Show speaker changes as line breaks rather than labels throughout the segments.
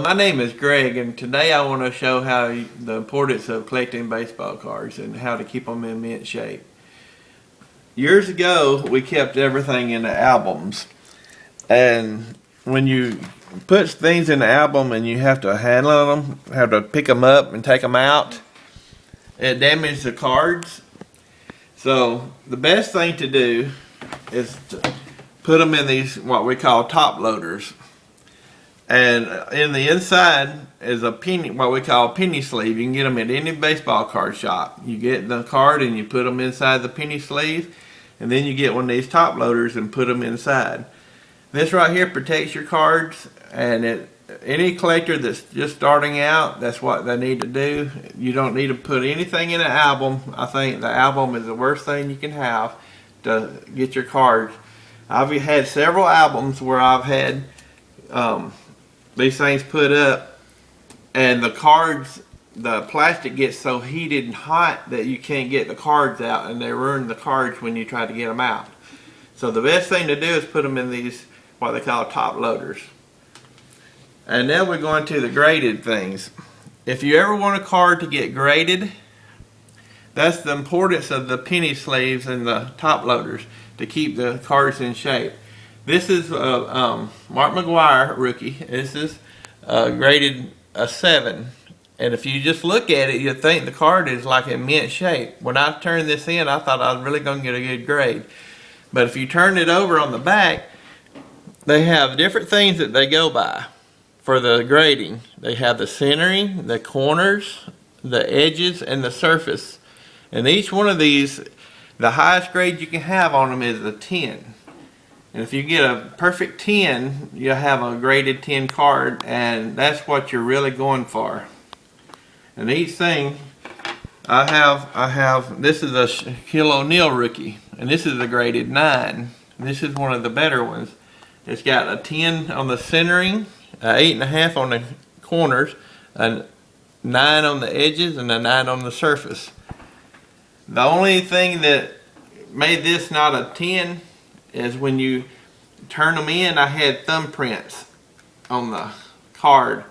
My name is Greg, and today I want to show how the importance of collecting baseball cards and how to keep them in mint shape. Years ago, we kept everything in the albums, and when you put things in the album and you have to handle them, have to pick them up and take them out, it damages the cards. So the best thing to do is to put them in these what we call top loaders. And in the inside is a penny, what we call a penny sleeve. You can get them at any baseball card shop. You get the card and you put them inside the penny sleeve, and then you get one of these top loaders and put them inside. This right here protects your cards, and any collector that's just starting out, that's what they need to do. You don't need to put anything in an album. I think the album is the worst thing you can have to get your cards. I've had several albums where I've had these things put up, and the cards, the plastic gets so heated and hot that you can't get the cards out, and they ruin the cards when you try to get them out. So the best thing to do is put them in these what they call top loaders. And now we're going to the graded things. If you ever want a card to get graded, that's the importance of the penny sleeves and the top loaders to keep the cards in shape. This is Mark McGwire rookie. This is graded a 7. And if you just look at it, you'd think the card is like in mint shape. When I turned this in, I thought I was really going to get a good grade. But if you turn it over on the back, they have different things that they go by for the grading. They have the centering, the corners, the edges, and the surface. And each one of these, the highest grade you can have on them is a 10. And if you get a perfect 10, you'll have a graded 10 card, and that's what you're really going for. And each thing, I have, this is a Shaquille O'Neal rookie, and this is a graded 9. This is one of the better ones. It's got a 10 on the centering, an 8.5 on the corners, a 9 on the edges, and a 9 on the surface. The only thing that made this not a 10 is when you turn them in, I had thumbprints on the card,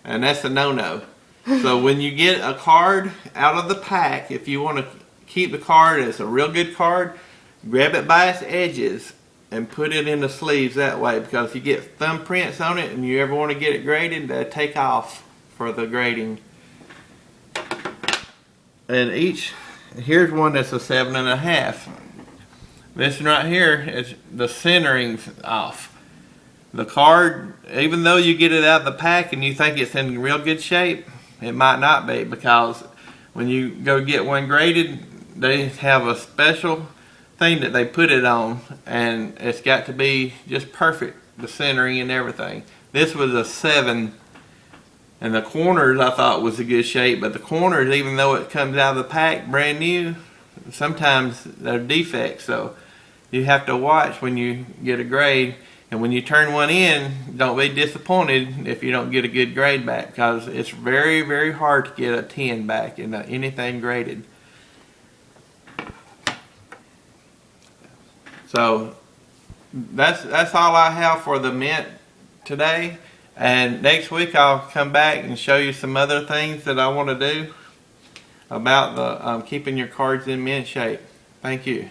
and that's a no-no. So when you get a card out of the pack, if you want to keep the card as a real good card, grab it by its edges and put it in the sleeves that way, because if you get thumbprints on it and you ever want to get it graded, they take off for the grading. And here's one that's a 7.5. This one right here is the centering's off. The card, even though you get it out of the pack and you think it's in real good shape, it might not be, because when you go get one graded, they have a special thing that they put it on, and it's got to be just perfect, the centering and everything. This was a 7, and the corners I thought was a good shape, but the corners, even though it comes out of the pack brand new, sometimes they're defects. So you have to watch when you get a grade, and when you turn one in, don't be disappointed if you don't get a good grade back, because it's very, very hard to get a 10 back in anything graded. So that's all I have for the mint today, and next week I'll come back and show you some other things that I want to do about the keeping your cards in mint shape. Thank you.